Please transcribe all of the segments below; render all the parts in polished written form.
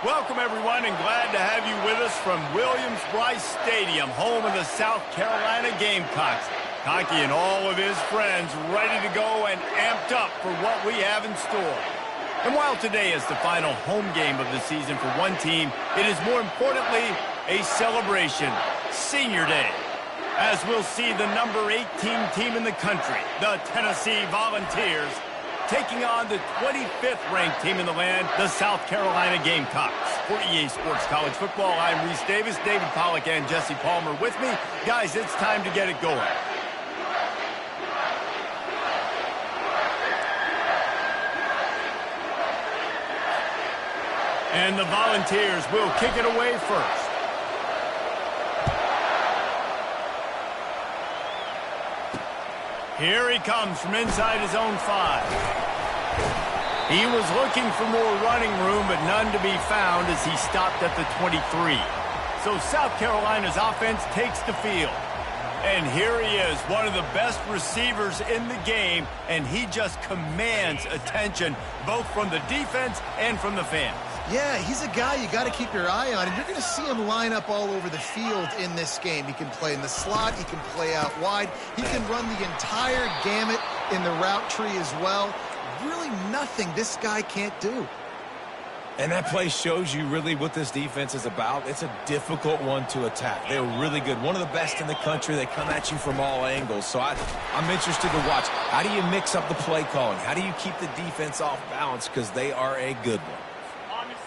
Welcome, everyone, and glad to have you with us from Williams-Brice Stadium, home of the South Carolina Gamecocks. Cocky and all of his friends ready to go and amped up for what we have in store. And while today is the final home game of the season for one team, it is more importantly a celebration, Senior Day, as we'll see the number 18 team in the country, the Tennessee Volunteers, taking on the 25th ranked team in the land, the South Carolina Gamecocks. For EA Sports College Football, I'm Reese Davis, David Pollack, and Jesse Palmer with me. Guys, it's time to get it going. And the Volunteers will kick it away first. Here he comes from inside his own 5. He was looking for more running room, but none to be found as he stopped at the 23. So South Carolina's offense takes the field. And here he is, one of the best receivers in the game, and he just commands attention both from the defense and from the fans. Yeah, he's a guy you got to keep your eye on, and you're going to see him line up all over the field in this game. He can play in the slot. He can play out wide. He can run the entire gamut in the route tree as well. Really nothing this guy can't do. And that play shows you really what this defense is about. It's a difficult one to attack. They're really good. One of the best in the country. They come at you from all angles. So I'm interested to watch. How do you mix up the play calling? How do you keep the defense off balance? Because they are a good one.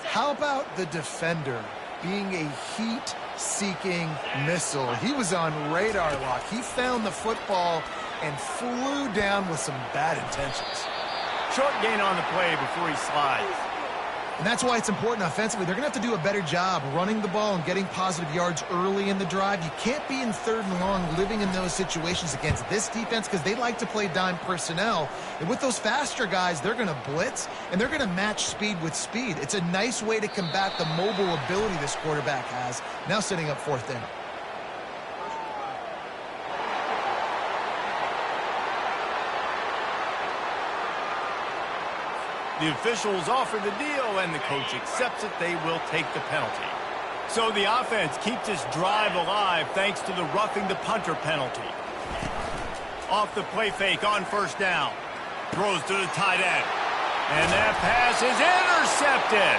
How about the defender being a heat-seeking missile? He was on radar lock. He found the football and flew down with some bad intentions. Short gain on the play before he slides. And that's why it's important offensively. They're going to have to do a better job running the ball and getting positive yards early in the drive. You can't be in 3rd and long living in those situations against this defense because they like to play dime personnel. And with those faster guys, they're going to blitz, and they're going to match speed with speed. It's a nice way to combat the mobile ability this quarterback has, now setting up 4th down. The officials offer the deal, and the coach accepts it. They will take the penalty. So the offense keeps this drive alive thanks to the roughing the punter penalty. Off the play fake on 1st down. Throws to the tight end. And that pass is intercepted.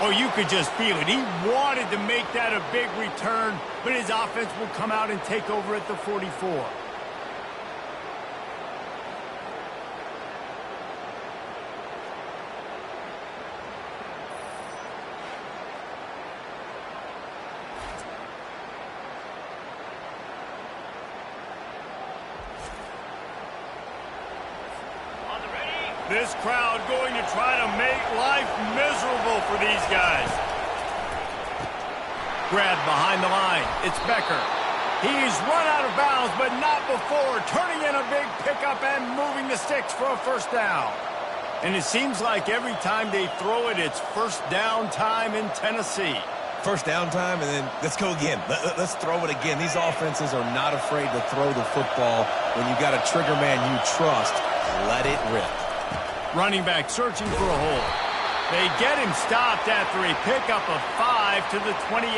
Oh, you could just feel it. He wanted to make that a big return, but his offense will come out and take over at the 44. This crowd going to try to make life miserable for these guys. Grabbed behind the line. It's Becker. He's run out of bounds, but not before. Turning in a big pickup and moving the sticks for a 1st down. And it seems like every time they throw it, it's 1st down time in Tennessee. 1st down time, and then let's go again. Let's throw it again. These offenses are not afraid to throw the football. When you got a trigger man you trust, let it rip. Running back searching for a hole. They get him stopped after a pickup of 5 to the 28.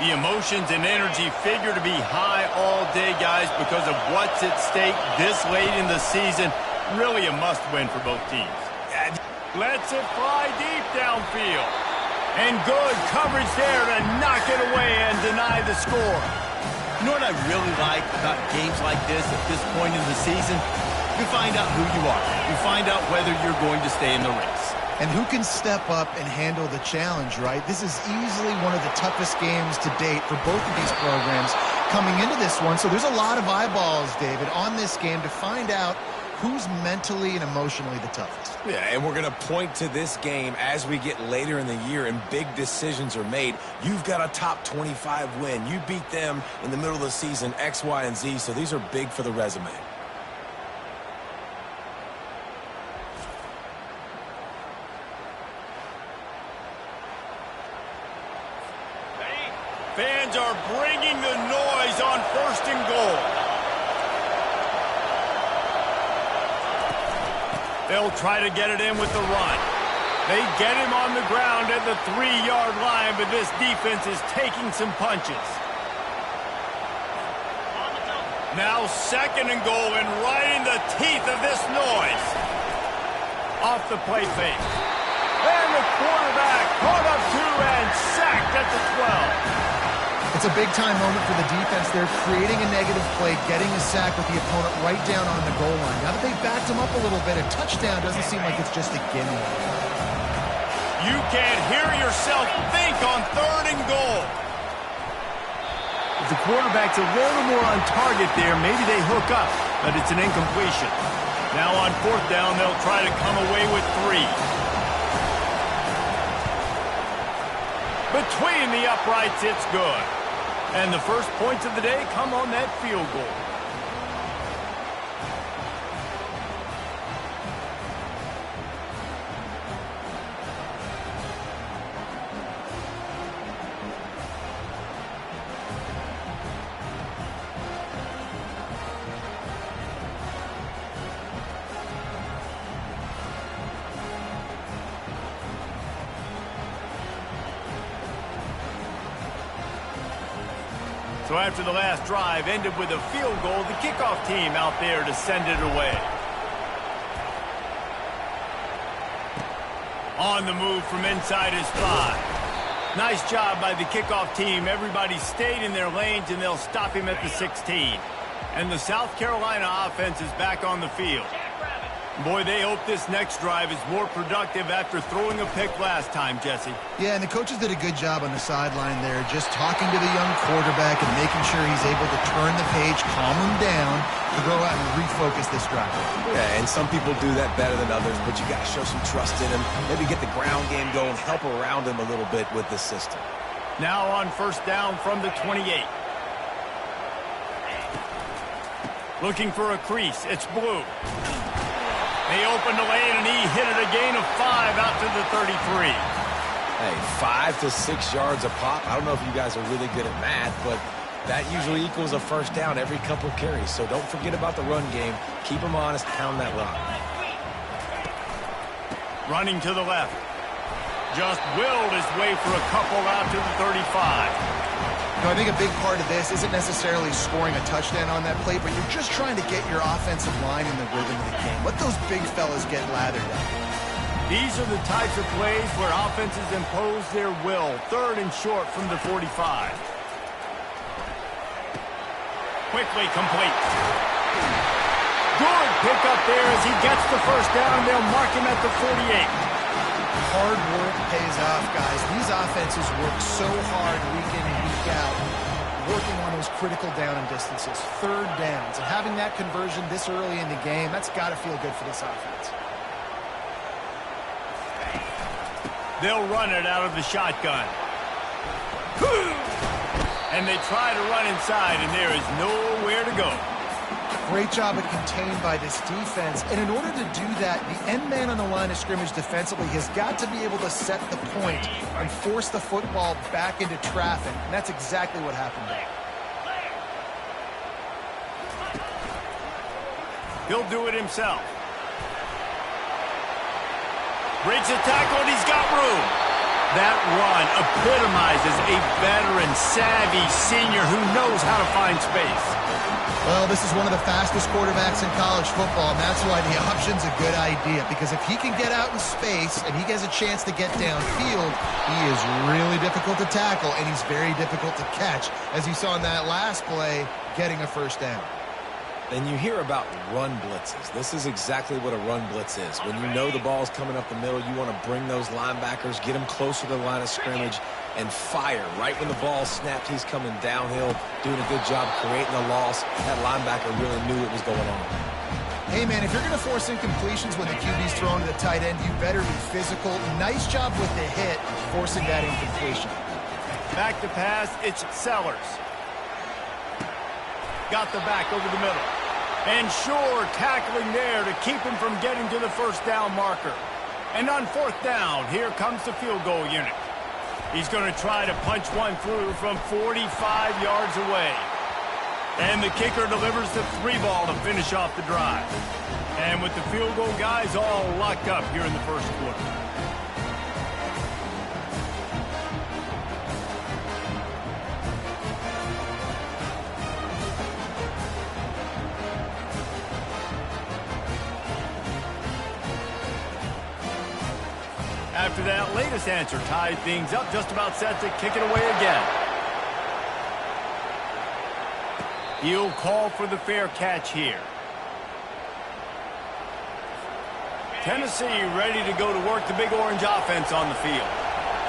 The emotions and energy figure to be high all day, guys, because of what's at stake this late in the season. Really a must-win for both teams. Lets it fly deep downfield. And good coverage there to knock it away and deny the score. You know what I really like about games like this at this point in the season? You find out who you are. You find out whether you're going to stay in the race. And who can step up and handle the challenge, right? This is easily one of the toughest games to date for both of these programs coming into this one. So there's a lot of eyeballs, David, on this game to find out who's mentally and emotionally the toughest. Yeah, and we're going to point to this game as we get later in the year and big decisions are made. You've got a top 25 win. You beat them in the middle of the season, X, Y, and Z, so these are big for the resume. Fans are bringing the noise on 1st and goal. They'll try to get it in with the run. They get him on the ground at the 3-yard line, but this defense is taking some punches. Now 2nd and goal, and right in the teeth of this noise. Off the play fake. And the quarterback caught up 2 and sacked at the 12. It's a big-time moment for the defense. They're creating a negative play, getting a sack with the opponent right down on the goal line. Now that they've backed him up a little bit, a touchdown doesn't seem like it's just a gimme. You can't hear yourself think on 3rd and goal. If the quarterback's a little more on target there, maybe they hook up, but it's an incompletion. Now on 4th down, they'll try to come away with 3. Between the uprights, it's good. And the first points of the day come on that field goal. So after the last drive ended with a field goal, the kickoff team out there to send it away. On the move from inside his 5. Nice job by the kickoff team. Everybody stayed in their lanes, and they'll stop him at the 16. And the South Carolina offense is back on the field. Boy, they hope this next drive is more productive after throwing a pick last time, Jesse. Yeah, and the coaches did a good job on the sideline there, just talking to the young quarterback and making sure he's able to turn the page, calm him down, to go out and refocus this drive. Yeah, and some people do that better than others, but you got to show some trust in him. Maybe get the ground game going, help around him a little bit with this system. Now on 1st down from the 28. Looking for a crease. It's Blue. They opened the lane, and he hit it a gain of 5 out to the 33. Hey, 5 to 6 yards a pop. I don't know if you guys are really good at math, but that usually equals a first down every couple carries. So don't forget about the run game. Keep them honest, pound that rock. Running to the left. Just willed his way for a couple out to the 35. No, I think a big part of this isn't necessarily scoring a touchdown on that play, but you're just trying to get your offensive line in the rhythm of the game. Let those big fellas get lathered up. These are the types of plays where offenses impose their will. 3rd and short from the 45. Quickly complete. Good pickup there as he gets the first down. They'll mark him at the 48. Hard work pays off, guys. These offenses work so hard week in and week out, working on those critical down and distances, 3rd downs. And having that conversion this early in the game, that's got to feel good for this offense. They'll run it out of the shotgun. And they try to run inside, and there is nowhere to go. Great job of contained by this defense. And in order to do that, the end man on the line of scrimmage defensively has got to be able to set the point and force the football back into traffic. And that's exactly what happened there. He'll do it himself. Breaks a tackle, and he's got room. That run epitomizes a veteran, savvy senior who knows how to find space. Well, this is one of the fastest quarterbacks in college football, and that's why the option's a good idea, because if he can get out in space and he gets a chance to get downfield, he is really difficult to tackle, and he's very difficult to catch, as you saw in that last play, getting a first down. And you hear about run blitzes. This is exactly what a run blitz is. When you know the ball's coming up the middle, you want to bring those linebackers, get them closer to the line of scrimmage, and fire. Right when the ball snapped, he's coming downhill, doing a good job creating a loss. That linebacker really knew what was going on. Hey, man, if you're going to force incompletions when the QB's throwing to the tight end, you better be physical. Nice job with the hit, forcing that incompletion. Back to pass, it's Sellers. Got the back over the middle. And Shore tackling there to keep him from getting to the first down marker. And on 4th down, here comes the field goal unit. He's going to try to punch one through from 45 yards away. And the kicker delivers the 3-ball to finish off the drive. And with the field goal guys all locked up here in the first quarter. After that latest answer tied things up, just about set to kick it away again. He'll call for the fair catch here. Tennessee ready to go to work the Big Orange offense on the field.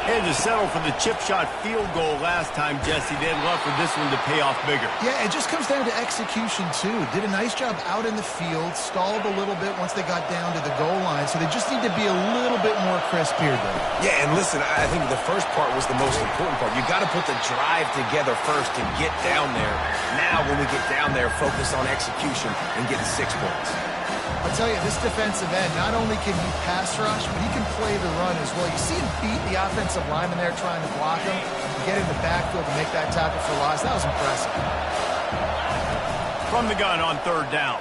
Had to settle for the chip shot field goal last time, Jesse. They'd love for this one to pay off bigger. Yeah, it just comes down to execution, too. Did a nice job out in the field, stalled a little bit once they got down to the goal line, so they just need to be a little bit more crisp here, though. Yeah, and listen, I think the first part was the most important part. You got to put the drive together first to get down there. Now, when we get down there, focus on execution and getting 6 points. I'll tell you, this defensive end, not only can he pass rush, but he can play the run as well. You see him beat the offensive lineman there trying to block him, get in the backfield and make that tackle for loss. That was impressive. From the gun on third down.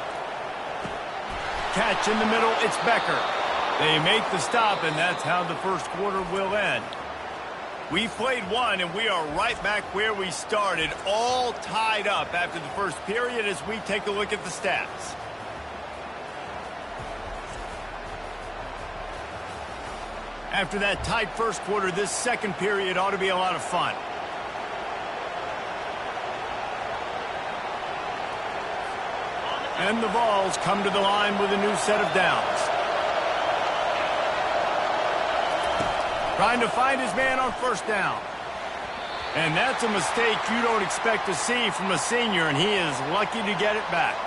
Catch in the middle, it's Becker. They make the stop, and that's how the first quarter will end. We've played one, and we are right back where we started, all tied up after the first period as we take a look at the stats. After that tight first quarter, this second period ought to be a lot of fun. And the Vols come to the line with a new set of downs. Trying to find his man on first down. And that's a mistake you don't expect to see from a senior, and he is lucky to get it back.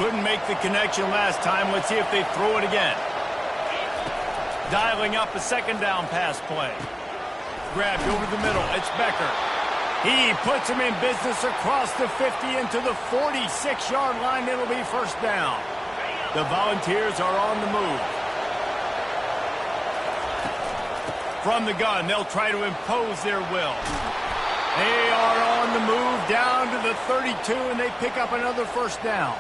Couldn't make the connection last time. Let's see if they throw it again. Dialing up a second down pass play. Grabbed over the middle. It's Becker. He puts him in business across the 50 into the 46-yard line. It'll be first down. The Volunteers are on the move. From the gun, they'll try to impose their will. They are on the move down to the 32, and they pick up another first down.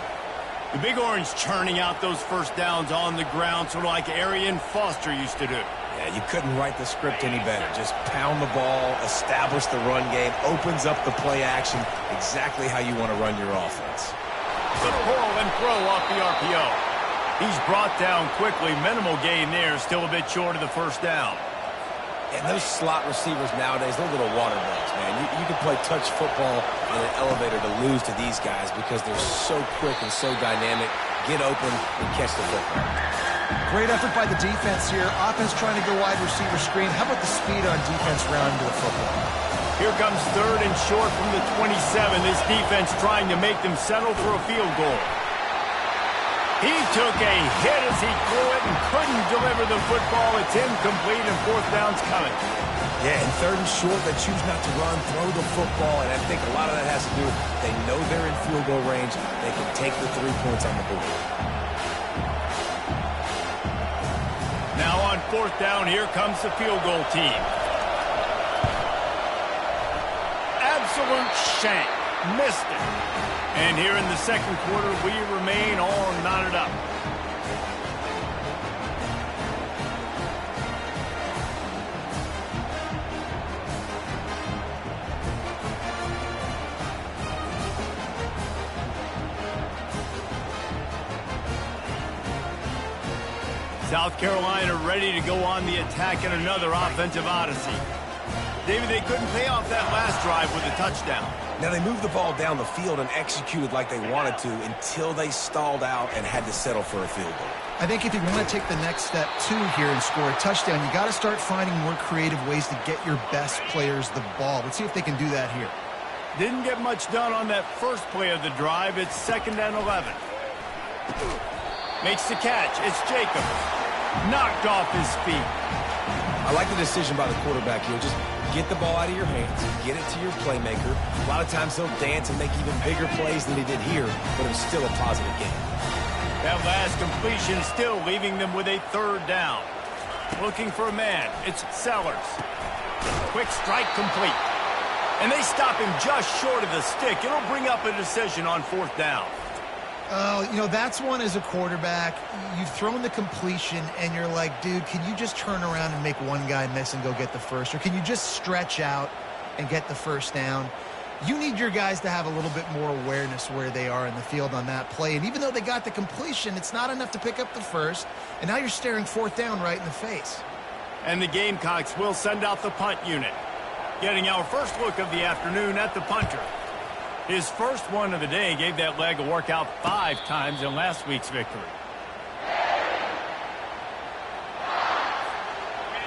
The Big Orange churning out those first downs on the ground, sort of like Arian Foster used to do. Yeah, you couldn't write the script any better. Just pound the ball, establish the run game, opens up the play action, exactly how you want to run your offense. The pull and throw off the RPO. He's brought down quickly. Minimal gain there, still a bit short of the first down. And those slot receivers nowadays, they're little water bugs, man. You can play touch football in an elevator to lose to these guys because they're so quick and so dynamic. Get open and catch the football. Great effort by the defense here. Offense trying to go wide receiver screen. How about the speed on defense rounding to the football? Here comes third and short from the 27. This defense trying to make them settle for a field goal. He took a hit as he threw it and couldn't deliver the football. It's incomplete and fourth down's coming. Yeah, and third and short, they choose not to run, throw the football, and I think a lot of that has to do with they know they're in field goal range. They can take the 3 points on the board. Now on fourth down, here comes the field goal team. Absolute shank. Missed it. And here in the second quarter, we remain all knotted up. South Carolina ready to go on the attack in another offensive odyssey. David, they couldn't pay off that last drive with a touchdown. Now, they moved the ball down the field and executed like they wanted to until they stalled out and had to settle for a field goal. I think if you want to take the next step, too, here and score a touchdown, you got to start finding more creative ways to get your best players the ball. Let's see if they can do that here. Didn't get much done on that first play of the drive. It's 2nd and 11. Makes the catch. It's Jacobs. Knocked off his feet. I like the decision by the quarterback here. Just get the ball out of your hands, get it to your playmaker. A lot of times he'll dance and make even bigger plays than he did here, but it was still a positive game. That last completion still leaving them with a third down. Looking for a man. It's Sellers. Quick strike complete. And they stop him just short of the stick. It'll bring up a decision on fourth down. You know, that's one as a quarterback. You've thrown the completion, and you're like, dude, can you just turn around and make one guy miss and go get the first? Or can you just stretch out and get the first down? You need your guys to have a little bit more awareness where they are in the field on that play. And even though they got the completion, it's not enough to pick up the first. And now you're staring fourth down right in the face. And the Gamecocks will send out the punt unit. Getting our first look of the afternoon at the punter. His first one of the day gave that leg a workout 5 times in last week's victory.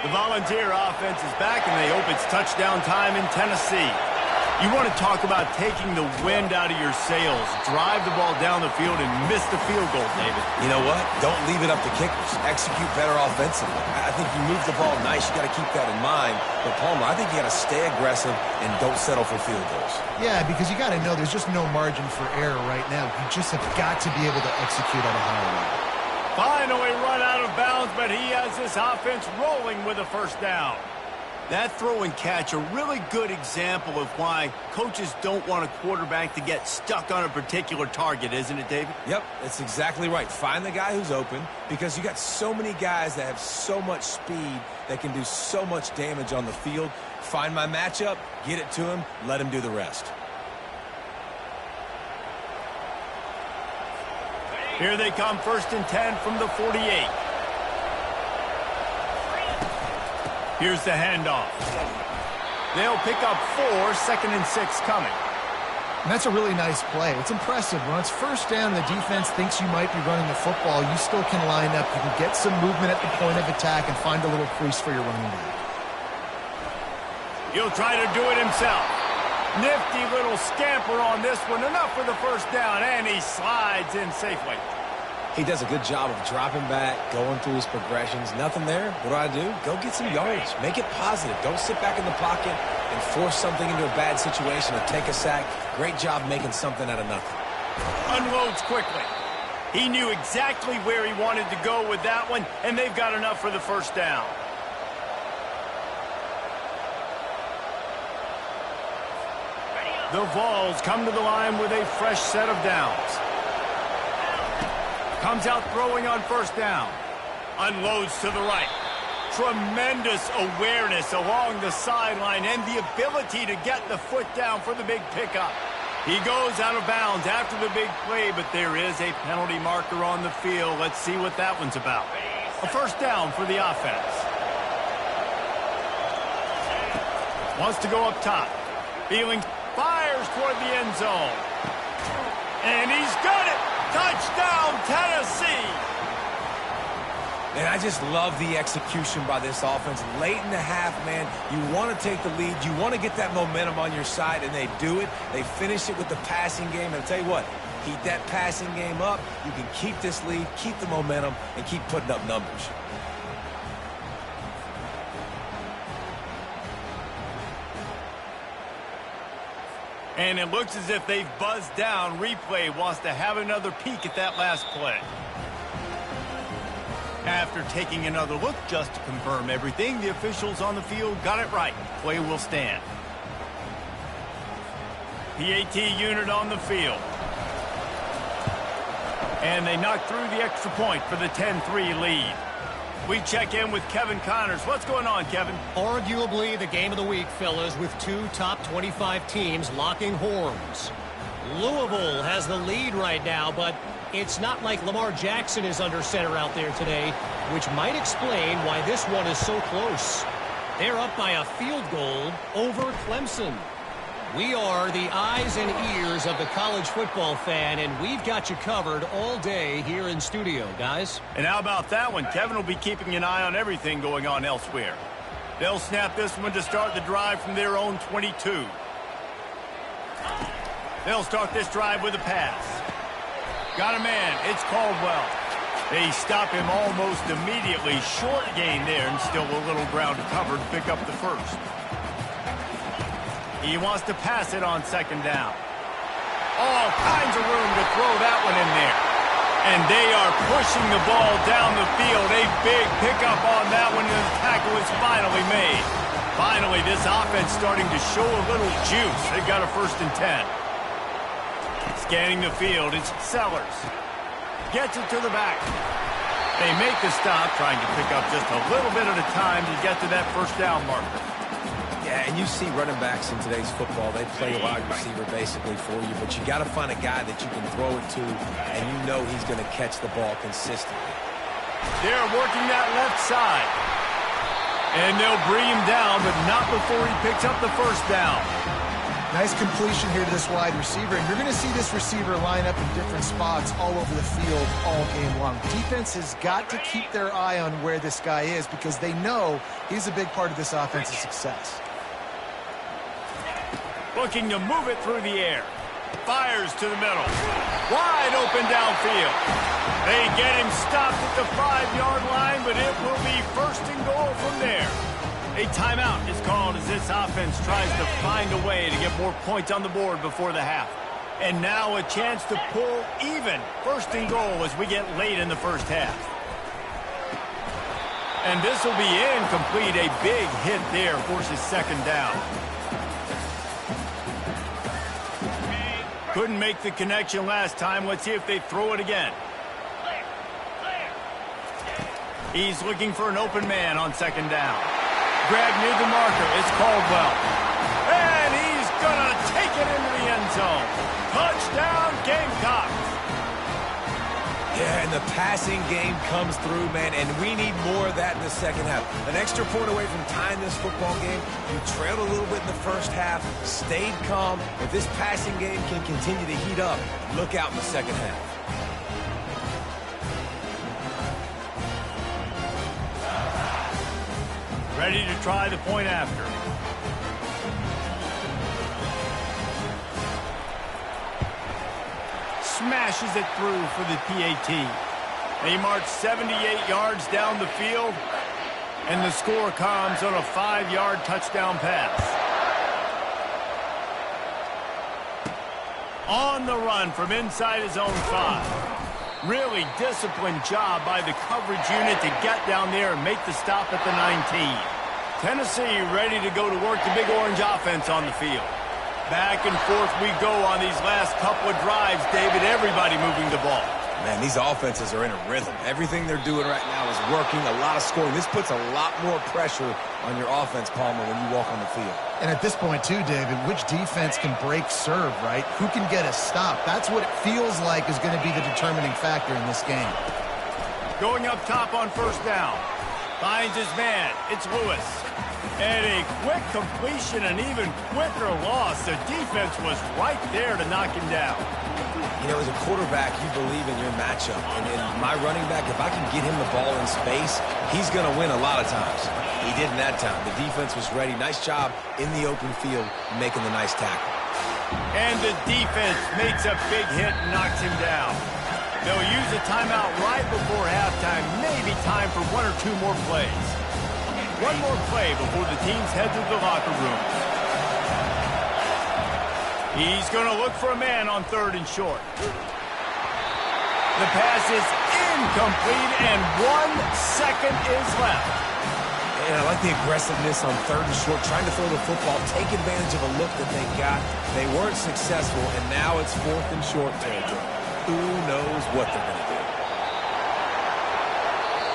The Volunteer offense is back, and they hope it's touchdown time in Tennessee. You want to talk about taking the wind out of your sails. Drive the ball down the field and miss the field goal, David. You know what? Don't leave it up to kickers. Execute better offensively. I think you move the ball nice. You got to keep that in mind. But, Palmer, I think you got to stay aggressive and don't settle for field goals. Yeah, because you got to know there's just no margin for error right now. You just have got to be able to execute at a high level. Finally run out of bounds, but he has this offense rolling with a first down. That throw and catch, a really good example of why coaches don't want a quarterback to get stuck on a particular target, isn't it, David? Yep, that's exactly right. Find the guy who's open, because you got so many guys that have so much speed that can do so much damage on the field. Find my matchup, get it to him, let him do the rest. Here they come, 1st and 10 from the 48. Here's the handoff. They'll pick up 4, 2nd and 6 coming. And that's a really nice play. It's impressive. When it's first down and the defense thinks you might be running the football, you still can line up. You can get some movement at the point of attack and find a little crease for your running back. He'll try to do it himself. Nifty little scamper on this one. Enough for the first down, and he slides in safely. He does a good job of dropping back, going through his progressions. Nothing there. What do? Go get some yards. Make it positive. Don't sit back in the pocket and force something into a bad situation or take a sack. Great job making something out of nothing. Unloads quickly. He knew exactly where he wanted to go with that one, and they've got enough for the first down. The Vols come to the line with a fresh set of downs. Comes out throwing on first down. Unloads to the right. Tremendous awareness along the sideline and the ability to get the foot down for the big pickup. He goes out of bounds after the big play, but there is a penalty marker on the field. Let's see what that one's about. A first down for the offense. Wants to go up top. Feeling, fires toward the end zone. And he's got it. Touchdown, Tennessee! And I just love the execution by this offense. Late in the half, man, you want to take the lead. You want to get that momentum on your side, and they do it. They finish it with the passing game. And I'll tell you what, keep that passing game up. You can keep this lead, keep the momentum, and keep putting up numbers. And it looks as if they've buzzed down. Replay wants to have another peek at that last play. After taking another look just to confirm everything, the officials on the field got it right. Play will stand. PAT unit on the field. And they knock through the extra point for the 10-3 lead. We check in with Kevin Connors. What's going on, Kevin? Arguably the game of the week, fellas, with 2 top 25 teams locking horns. Louisville has the lead right now, but it's not like Lamar Jackson is under center out there today, which might explain why this one is so close. They're up by a field goal over Clemson. We are the eyes and ears of the college football fan, and we've got you covered all day here in studio, guys. And how about that one? Kevin will be keeping an eye on everything going on elsewhere. They'll snap this one to start the drive from their own 22. They'll start this drive with a pass. Got a man. It's Caldwell. They stop him almost immediately. Short gain there, and still a little ground to cover to pick up the first. He wants to pass it on second down. All kinds of room to throw that one in there. And they are pushing the ball down the field. A big pickup on that one, and the tackle is finally made. Finally, this offense starting to show a little juice. They've got a 1st and 10. Scanning the field, it's Sellers. Gets it to the back. They make the stop, trying to pick up just a little bit at a time to get to that first down marker. Yeah, and you see running backs in today's football, they play a wide receiver basically for you, but you got to find a guy that you can throw it to, and you know he's going to catch the ball consistently. They're working that left side. And they'll bring him down, but not before he picks up the first down. Nice completion here to this wide receiver, and you're going to see this receiver line up in different spots all over the field all game long. Defense has got to keep their eye on where this guy is because they know he's a big part of this offense's success. Looking to move it through the air. Fires to the middle. Wide open downfield. They get him stopped at the 5-yard line, but it will be first and goal from there. A timeout is called as this offense tries to find a way to get more points on the board before the half. And now a chance to pull even first and goal as we get late in the first half. And this will be incomplete. A big hit there forces second down. Couldn't make the connection last time. Let's see if they throw it again. He's looking for an open man on second down. Grab near the marker. It's Caldwell. And he's going to take it into the end zone. Touchdown, Gamecocks. Yeah, and the passing game comes through, man, and we need more of that in the second half. An extra point away from tying this football game. You trailed a little bit in the first half, stayed calm. If this passing game can continue to heat up, look out in the second half. Ready to try the point after. Smashes it through for the PAT. They march 78 yards down the field, and the score comes on a 5-yard touchdown pass. On the run from inside his own 5. Really disciplined job by the coverage unit to get down there and make the stop at the 19. Tennessee ready to go to work the Big Orange offense on the field. Back and forth we go on these last couple of drives, David. Everybody moving the ball. Man, these offenses are in a rhythm. Everything they're doing right now is working, a lot of scoring. This puts a lot more pressure on your offense, Palmer, when you walk on the field. And at this point, too, David, which defense can break serve, right? Who can get a stop? That's what it feels like is going to be the determining factor in this game. Going up top on first down. Finds his man. It's Lewis. And a quick completion, an even quicker loss. The defense was right there to knock him down. You know, as a quarterback, you believe in your matchup. And in my running back, if I can get him the ball in space, he's going to win a lot of times. He did in that time. The defense was ready. Nice job in the open field making the nice tackle. And the defense makes a big hit and knocks him down. They'll use a timeout right before halftime. Maybe time for one or two more plays. One more play before the teams head to the locker room. He's going to look for a man on third and short. The pass is incomplete, and 1 second is left. And I like the aggressiveness on third and short, trying to throw the football, take advantage of a look that they got. They weren't successful, and now it's fourth and short territory. Who knows what they're going to do?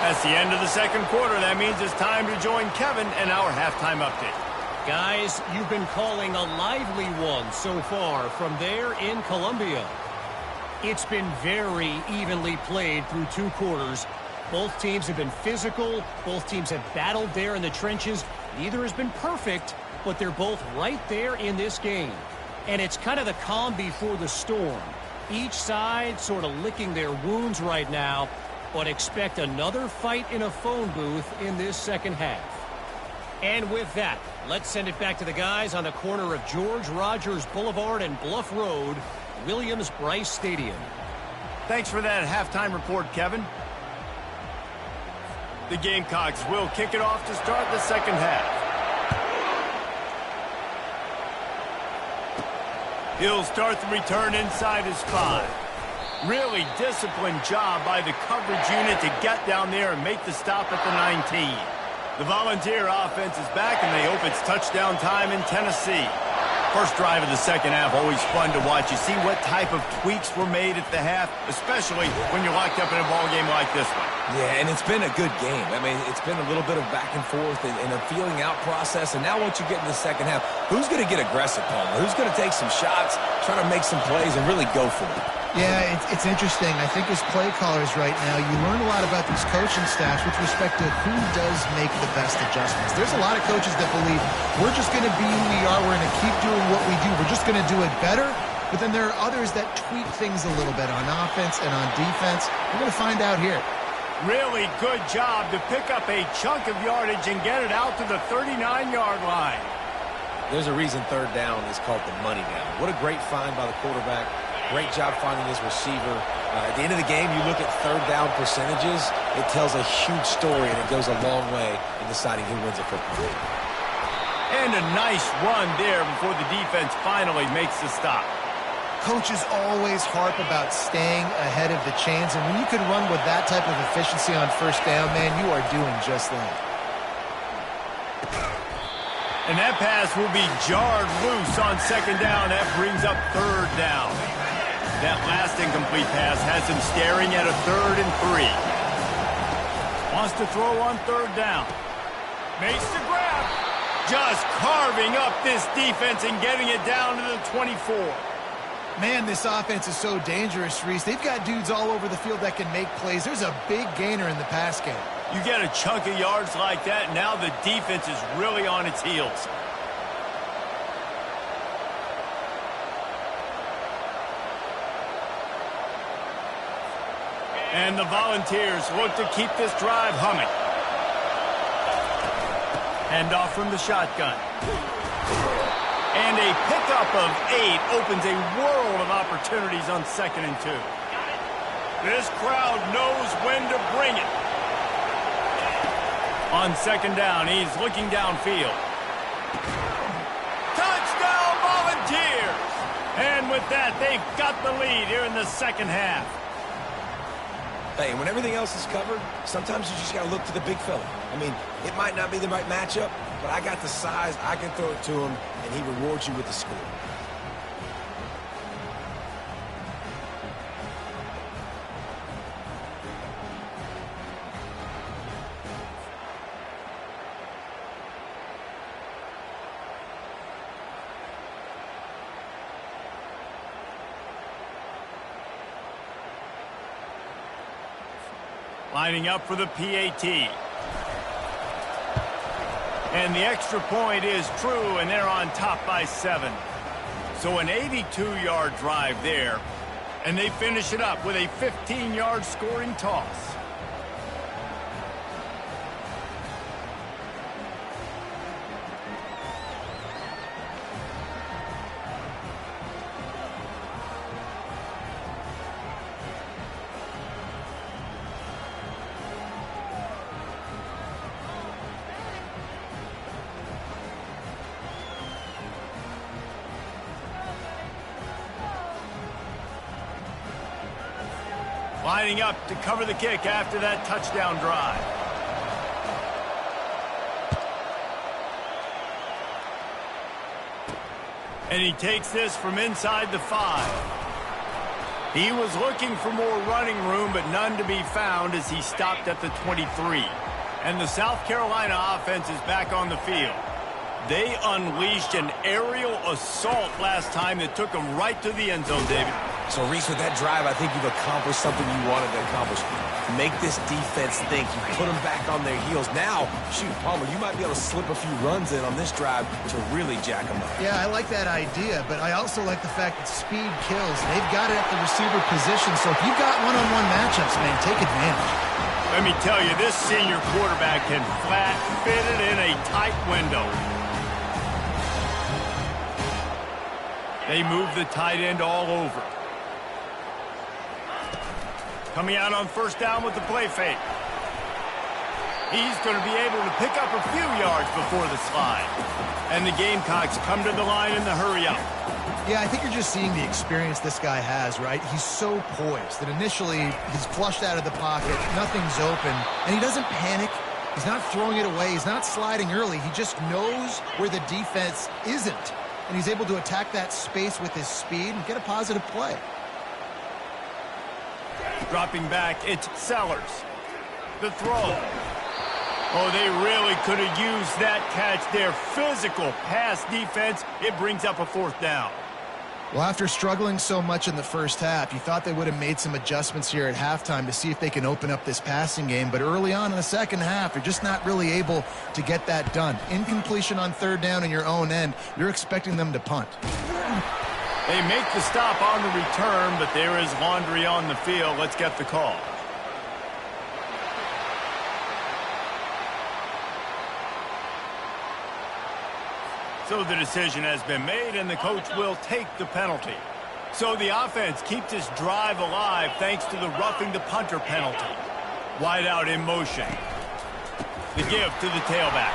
That's the end of the second quarter. That means it's time to join Kevin and our halftime update. Guys, you've been calling a lively one so far from there in Columbia. It's been very evenly played through 2 quarters. Both teams have been physical. Both teams have battled there in the trenches. Neither has been perfect, but they're both right there in this game. And it's kind of the calm before the storm. Each side sort of licking their wounds right now, but expect another fight in a phone booth in this second half. And with that, let's send it back to the guys on the corner of George Rogers Boulevard and Bluff Road, Williams-Brice Stadium. Thanks for that halftime report, Kevin. The Gamecocks will kick it off to start the second half. He'll start the return inside his 5. Really disciplined job by the coverage unit to get down there and make the stop at the 19. The Volunteer offense is back, and they hope it's touchdown time in Tennessee. First drive of the second half, always fun to watch. You see what type of tweaks were made at the half, especially when you're locked up in a ball game like this one. Yeah, and it's been a good game. I mean, it's been a little bit of back and forth and a feeling out process. And now once you get in the second half, who's going to get aggressive, Palmer? Who's going to take some shots, try to make some plays, and really go for it? Yeah, it's interesting. I think as play callers right now, you learn a lot about these coaching staffs with respect to who does make the best adjustments. There's a lot of coaches that believe we're just going to be who we are. We're going to keep doing what we do. We're just going to do it better. But then there are others that tweak things a little bit on offense and on defense. We're going to find out here. Really good job to pick up a chunk of yardage and get it out to the 39-yard line. There's a reason third down is called the money down. What a great find by the quarterback. Great job finding his receiver. At the end of the game, you look at third down percentages. It tells a huge story, and it goes a long way in deciding who wins a football game. And a nice run there before the defense finally makes the stop. Coaches always harp about staying ahead of the chains, and when you can run with that type of efficiency on first down, man, you are doing just that. And that pass will be jarred loose on second down. That brings up third down. That last incomplete pass has him staring at a 3rd and 3. Wants to throw on third down. Makes the grab. Just carving up this defense and getting it down to the 24. Man, this offense is so dangerous, Reese. They've got dudes all over the field that can make plays. There's a big gainer in the pass game. You get a chunk of yards like that, now the defense is really on its heels. And the Volunteers look to keep this drive humming. Hand off from the shotgun. And a pickup of 8 opens a world of opportunities on 2nd and 2. This crowd knows when to bring it. On second down, he's looking downfield. Touchdown, Volunteers! And with that, they've got the lead here in the second half. Hey, when everything else is covered, sometimes you just got to look to the big fella. I mean, it might not be the right matchup, but I got the size, I can throw it to him, and he rewards you with the score. Lining up for the PAT. And the extra point is true, and they're on top by 7. So an 82-yard drive there, and they finish it up with a 15-yard scoring toss. Lining up to cover the kick after that touchdown drive. And he takes this from inside the 5. He was looking for more running room, but none to be found as he stopped at the 23. And the South Carolina offense is back on the field. They unleashed an aerial assault last time that took them right to the end zone, David. So, Reese, with that drive, I think you've accomplished something you wanted to accomplish. Make this defense think. You put them back on their heels. Now, shoot, Palmer, you might be able to slip a few runs in on this drive to really jack them up. Yeah, I like that idea, but I also like the fact that speed kills. They've got it at the receiver position, so if you've got one-on-one matchups, man, take advantage. Let me tell you, this senior quarterback can flat fit it in a tight window. They move the tight end all over. Coming out on first down with the play fake. He's going to be able to pick up a few yards before the slide. And the Gamecocks come to the line in the hurry up. Yeah, I think you're just seeing the experience this guy has, right? He's so poised that initially he's flushed out of the pocket, nothing's open, and he doesn't panic. He's not throwing it away. He's not sliding early. He just knows where the defense isn't. And he's able to attack that space with his speed and get a positive play. Dropping back, it's Sellers. The throw. Oh, they really could have used that catch there. Physical pass defense. It brings up a 4th down. Well, after struggling so much in the first half, you thought they would have made some adjustments here at halftime to see if they can open up this passing game. But early on in the second half, they're just not really able to get that done. Incompletion on third down in your own end, you're expecting them to punt. They make the stop on the return, but there is laundry on the field. Let's get the call. So the decision has been made, and the coach will take the penalty. So the offense keeps this drive alive thanks to the roughing the punter penalty. Wide out in motion. The give to the tailback.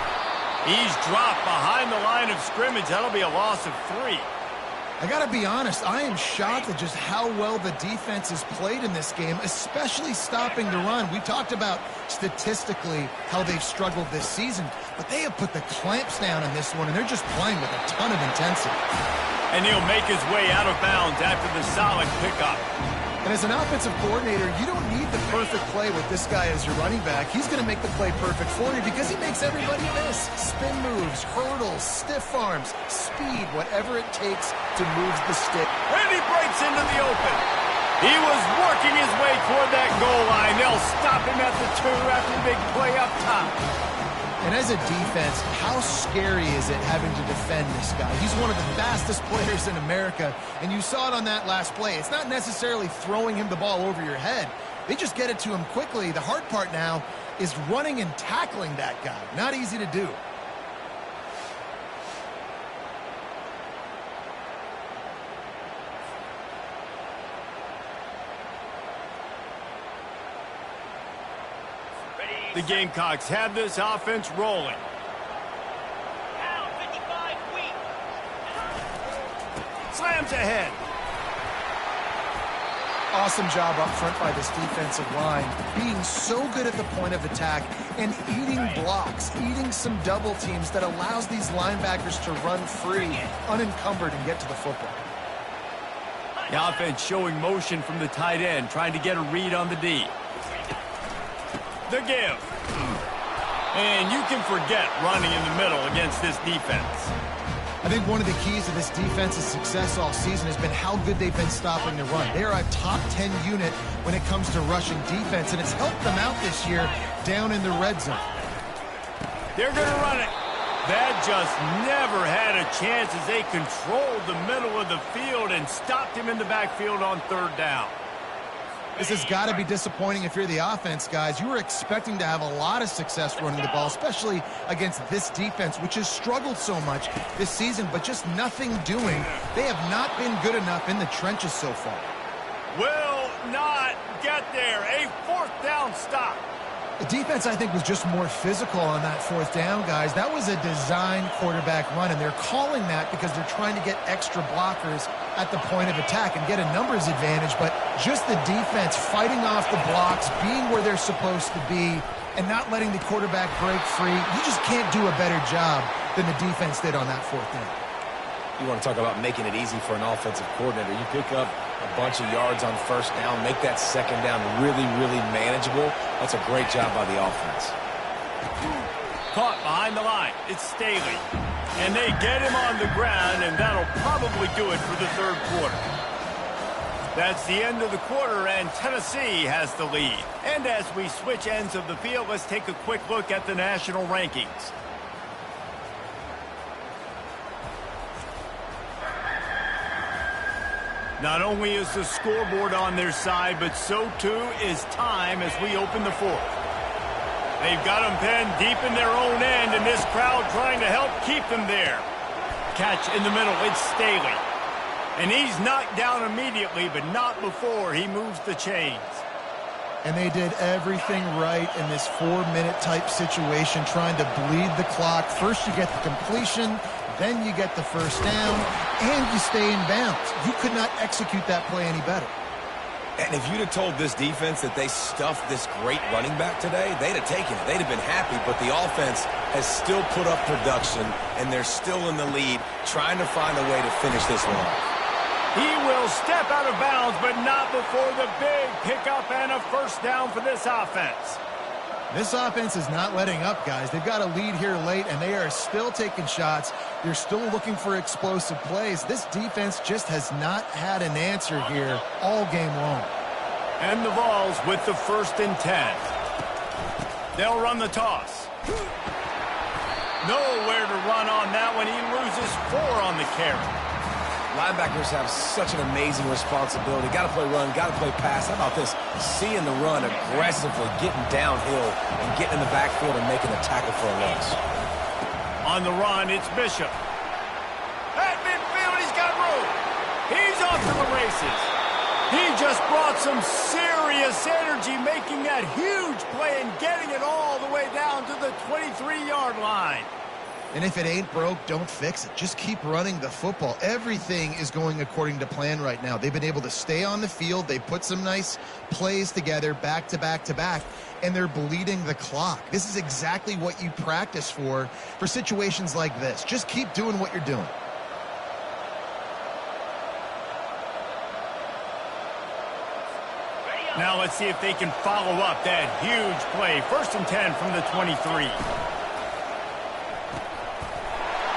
He's dropped behind the line of scrimmage. That'll be a loss of 3. I got to be honest, I am shocked at just how well the defense has played in this game, especially stopping the run. We talked about statistically how they've struggled this season, but they have put the clamps down in this one, and they're just playing with a ton of intensity. And he'll make his way out of bounds after the solid pickup. And as an offensive coordinator, you don't need the perfect play with this guy as your running back. He's going to make the play perfect for you because he makes everybody miss. Spin moves, hurdles, stiff arms, speed, whatever it takes to move the stick. And he breaks into the open. He was working his way toward that goal line. They'll stop him at the 2 after the big play up top. And as a defense, how scary is it having to defend this guy? He's one of the fastest players in America, and you saw it on that last play. It's not necessarily throwing him the ball over your head. They just get it to him quickly. The hard part now is running and tackling that guy. Not easy to do. The Gamecocks have this offense rolling. Slams ahead. Awesome job up front by this defensive line, being so good at the point of attack and eating blocks, eating some double teams that allows these linebackers to run free, unencumbered, and get to the football. The offense showing motion from the tight end, trying to get a read on the D. The give. And you can forget running in the middle against this defense. I think one of the keys to this defense's success all season has been how good they've been stopping the run. They are a top 10 unit when it comes to rushing defense, and it's helped them out this year down in the red zone. They're going to run it. That just never had a chance as they controlled the middle of the field and stopped him in the backfield on third down. This has got to be disappointing if you're the offense, guys. You were expecting to have a lot of success running the ball, especially against this defense, which has struggled so much this season, but just nothing doing. They have not been good enough in the trenches so far. Will not get there. A 4th down stop. The defense, I think, was just more physical on that 4th down, guys. That was a design quarterback run, and they're calling that because they're trying to get extra blockers at the point of attack and get a numbers advantage, but just the defense fighting off the blocks, being where they're supposed to be, and not letting the quarterback break free. You just can't do a better job than the defense did on that 4th down. You want to talk about making it easy for an offensive coordinator. You pick up a bunch of yards on first down, make that second down really, really manageable. That's a great job by the offense. Caught behind the line. It's Staley. And they get him on the ground, and that'll probably do it for the 3rd quarter. That's the end of the quarter, and Tennessee has the lead. And as we switch ends of the field, let's take a quick look at the national rankings. Not only is the scoreboard on their side, but so too is time as we open the 4th. They've got them pinned deep in their own end, and this crowd trying to help keep them there. Catch in the middle, it's Staley. And he's knocked down immediately, but not before he moves the chains. And they did everything right in this 4-minute type situation, trying to bleed the clock. First you get the completion, then you get the first down, and you stay in bounds. You could not execute that play any better. And if you'd have told this defense that they stuffed this great running back today, they'd have taken it. They'd have been happy, but the offense has still put up production, and they're still in the lead, trying to find a way to finish this one off. He will step out of bounds, but not before the big pickup and a first down for this offense. This offense is not letting up, guys. They've got a lead here late, and they are still taking shots. They're still looking for explosive plays. This defense just has not had an answer here all game long. And the Vols with the 1st and 10. They'll run the toss. Nowhere to run on that one. He loses 4 on the carry. Linebackers have such an amazing responsibility. Got to play run, got to play pass. How about this? Seeing the run aggressively, getting downhill, and getting in the backfield and making a tackle for a loss. On the run, it's Bishop. At midfield, he's got room. He's off to the races. He just brought some serious energy, making that huge play and getting it all the way down to the 23-yard line. And if it ain't broke, don't fix it. Just keep running the football. Everything is going according to plan right now. They've been able to stay on the field. They put some nice plays together back to back to back, and they're bleeding the clock. This is exactly what you practice for situations like this. Just keep doing what you're doing. Now let's see if they can follow up that huge play. 1st and 10 from the 23.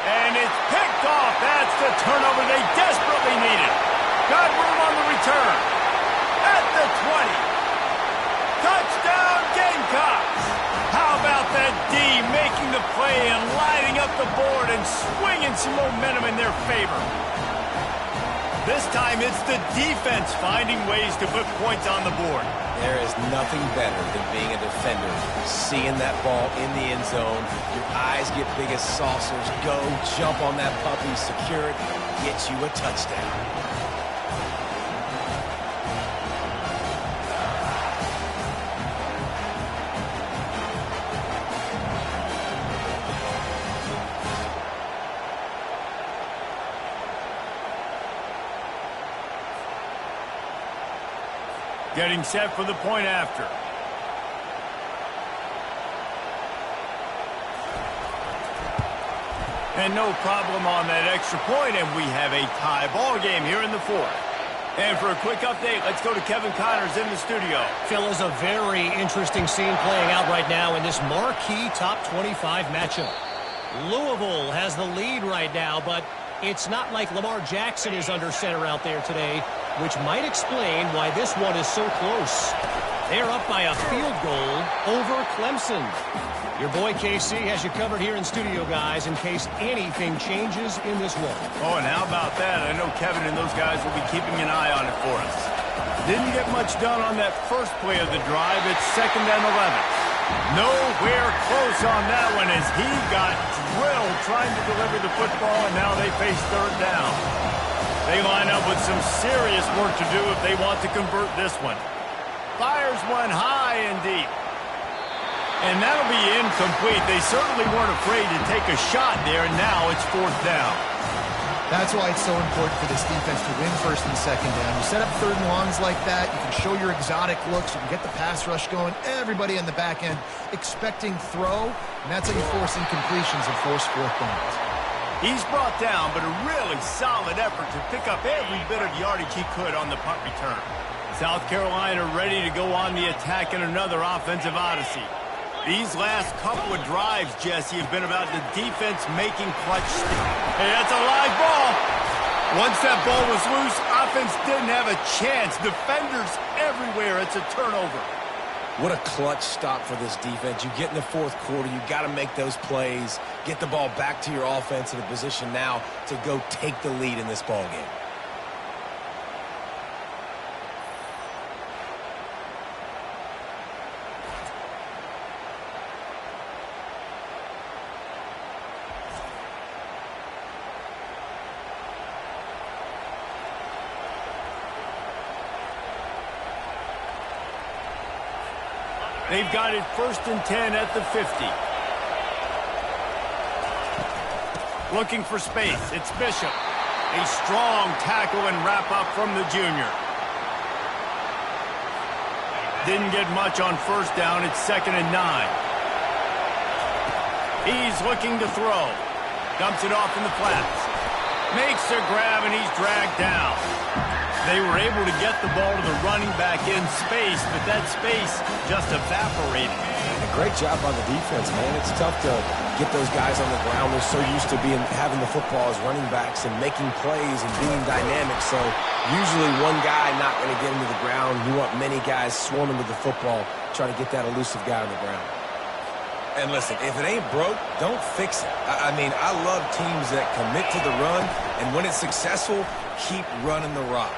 And it's picked off. That's the turnover they desperately needed. Got room on the return. At the 20. Touchdown Gamecocks. How about that D making the play and lining up the board and swinging some momentum in their favor. This time it's the defense finding ways to put points on the board. There is nothing better than being a defender. Seeing that ball in the end zone, your eyes get big as saucers. Go, jump on that puppy, secure it, get you a touchdown. Getting set for the point after. And no problem on that extra point, and we have a tie ball game here in the 4th. And for a quick update, let's go to Kevin Connors in the studio. Phil, is a very interesting scene playing out right now in this marquee top 25 matchup. Louisville has the lead right now, but it's not like Lamar Jackson is under center out there today, which might explain why this one is so close. They're up by a field goal over Clemson. Your boy KC has you covered here in studio, guys, in case anything changes in this one. Oh, and how about that? I know Kevin and those guys will be keeping an eye on it for us. Didn't get much done on that first play of the drive. It's 2nd and 11. Nowhere close on that one as he got drilled trying to deliver the football, and now they face 3rd down. They line up with some serious work to do if they want to convert this one. Fires one high and deep. And that'll be incomplete. They certainly weren't afraid to take a shot there, and now it's 4th down. That's why it's so important for this defense to win 1st and 2nd down. You set up 3rd and longs like that. You can show your exotic looks. You can get the pass rush going. Everybody in the back end expecting throw, and that's how you force incompletions and force 4th downs. He's brought down, but a really solid effort to pick up every bit of yardage he could on the punt return. South Carolina ready to go on the attack in another offensive odyssey. These last couple of drives, Jesse, have been about the defense making clutch. Hey, that's a live ball. Once that ball was loose, offense didn't have a chance. Defenders everywhere. It's a turnover. What a clutch stop for this defense. You get in the 4th quarter, you got to make those plays, get the ball back to your offense in a position now to go take the lead in this ball game. They've got it 1st and 10 at the 50. Looking for space. It's Bishop. A strong tackle and wrap up from the junior. Didn't get much on 1st down. It's 2nd and 9. He's looking to throw. Dumps it off in the flats. Makes a grab, and he's dragged down. They were able to get the ball to the running back in space, but that space just evaporated. And a great job on the defense, man. It's tough to get those guys on the ground. They're so used to having the football as running backs and making plays and being dynamic. So usually one guy not going to get him to the ground. You want many guys swarming to the football, trying to get that elusive guy on the ground. And listen, if it ain't broke, don't fix it. I mean, I love teams that commit to the run, and when it's successful, keep running the rock.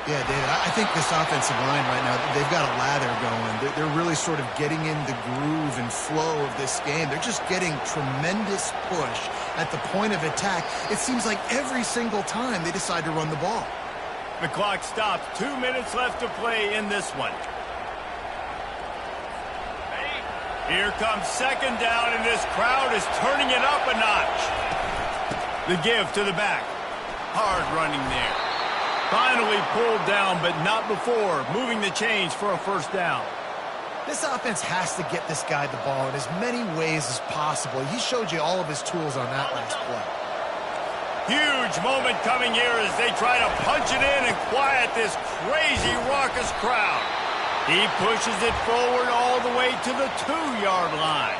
Yeah, David, I think this offensive line right now, they've got a lather going. They're really sort of getting in the groove and flow of this game. They're just getting tremendous push at the point of attack. It seems like every single time they decide to run the ball. The clock stops. 2 minutes left to play in this one. Here comes second down, and this crowd is turning it up a notch. The give to the back. Hard running there. Finally pulled down, but not before. Moving the chains for a first down. This offense has to get this guy the ball in as many ways as possible. He showed you all of his tools on that last play. Huge moment coming here as they try to punch it in and quiet this crazy, raucous crowd. He pushes it forward all the way to the 2-yard line.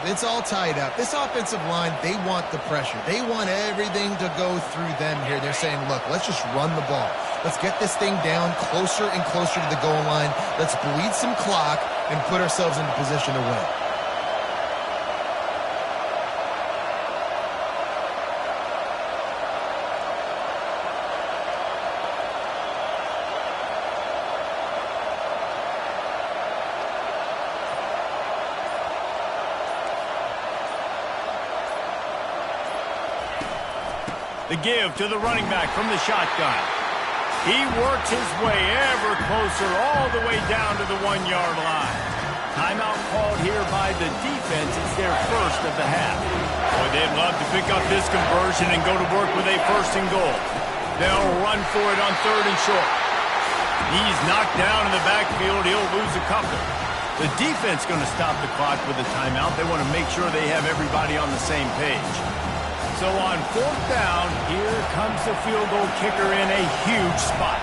It's all tied up. This offensive line, they want the pressure. They want everything to go through them here. They're saying, look, let's just run the ball. Let's get this thing down closer and closer to the goal line. Let's bleed some clock and put ourselves into position to win. The give to the running back from the shotgun. He works his way ever closer all the way down to the 1-yard line. Timeout called here by the defense. It's their first of the half. Boy, they'd love to pick up this conversion and go to work with a first and goal. They'll run for it on 3rd and short. He's knocked down in the backfield. He'll lose a couple. The defense going to stop the clock with a timeout. They want to make sure they have everybody on the same page. So on 4th down, here comes the field goal kicker in a huge spot.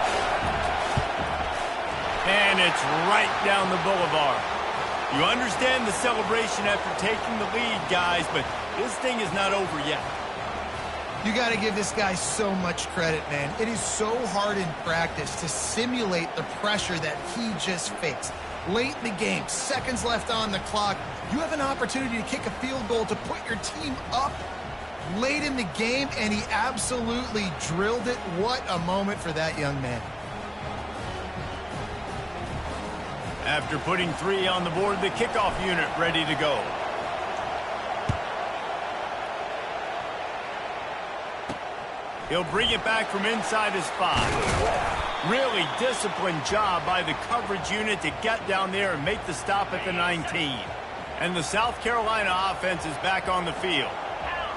And it's right down the boulevard. You understand the celebration after taking the lead, guys, but this thing is not over yet. You got to give this guy so much credit, man. It is so hard in practice to simulate the pressure that he just faced. Late in the game, seconds left on the clock, you have an opportunity to kick a field goal to put your team up late in the game, and he absolutely drilled it. What a moment for that young man. After putting 3 on the board, the kickoff unit ready to go. He'll bring it back from inside his 5. Really disciplined job by the coverage unit to get down there and make the stop at the 19. And the South Carolina offense is back on the field.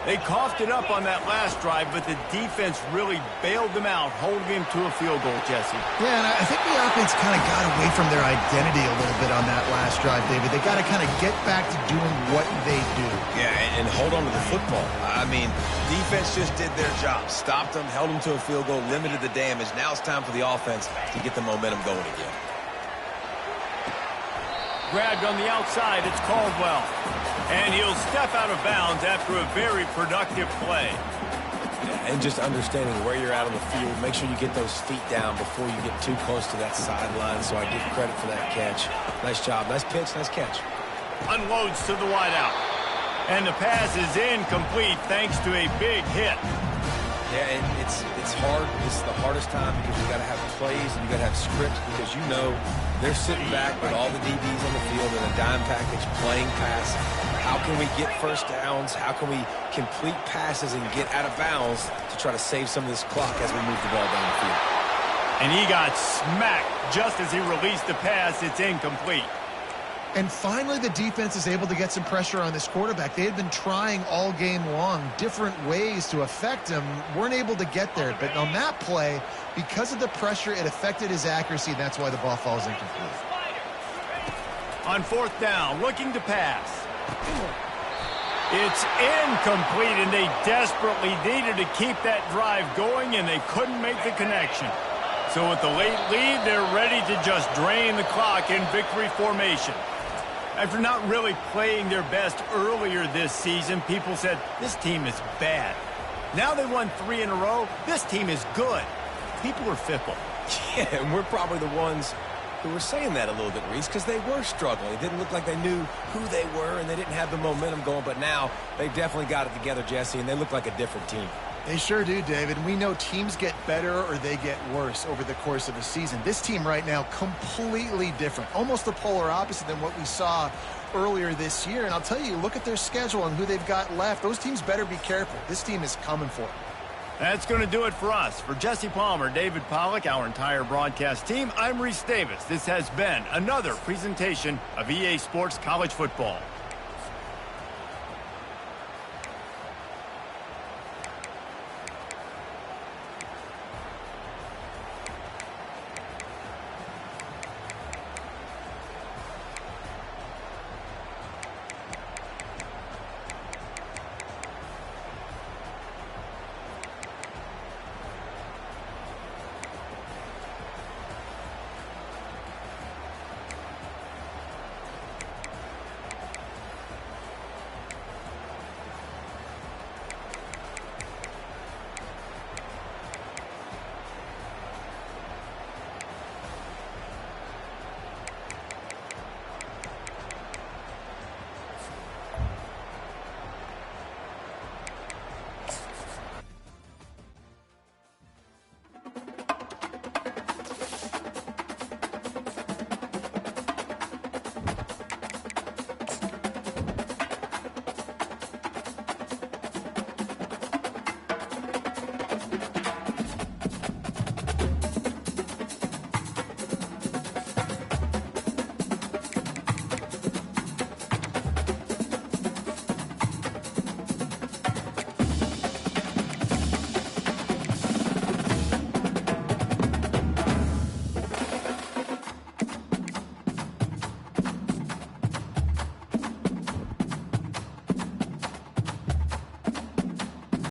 They coughed it up on that last drive, but the defense really bailed them out, holding him to a field goal, Jesse. Yeah, and I think the offense kind of got away from their identity a little bit on that last drive, David. They got to kind of get back to doing what they do. Yeah, and hold on to the football. I mean, defense just did their job. Stopped them, held them to a field goal, limited the damage. Now it's time for the offense to get the momentum going again. Grabbed on the outside, it's Caldwell. And he'll step out of bounds after a very productive play. And just understanding where you're at on the field, make sure you get those feet down before you get too close to that sideline, so I give credit for that catch. Nice job. Nice pitch, nice catch. Unloads to the wideout. And the pass is incomplete thanks to a big hit. Yeah, and it's hard. This is the hardest time because you got to have plays and you got to have scripts because you know they're sitting back with all the DBs on the field in a dime package playing pass. How can we get first downs? How can we complete passes and get out of bounds to try to save some of this clock as we move the ball down the field? And he got smacked just as he released the pass. It's incomplete. And finally, the defense is able to get some pressure on this quarterback. They had been trying all game long different ways to affect him, weren't able to get there. But on that play, because of the pressure, it affected his accuracy, and that's why the ball falls incomplete. On 4th down, looking to pass. It's incomplete, and they desperately needed to keep that drive going, and they couldn't make the connection. So with the late lead, they're ready to just drain the clock in victory formation. After not really playing their best earlier this season, people said, this team is bad. Now they won 3 in a row. This team is good. People are fickle. Yeah, and we're probably the ones who were saying that a little bit, Reese, because they were struggling. It didn't look like they knew who they were, and they didn't have the momentum going. But now they definitely got it together, Jesse, and they look like a different team. They sure do, David. We know teams get better or they get worse over the course of a season. This team right now, completely different. Almost the polar opposite than what we saw earlier this year. And I'll tell you, look at their schedule and who they've got left. Those teams better be careful. This team is coming for it. That's going to do it for us. For Jesse Palmer, David Pollack, our entire broadcast team, I'm Reese Davis. This has been another presentation of EA Sports College Football.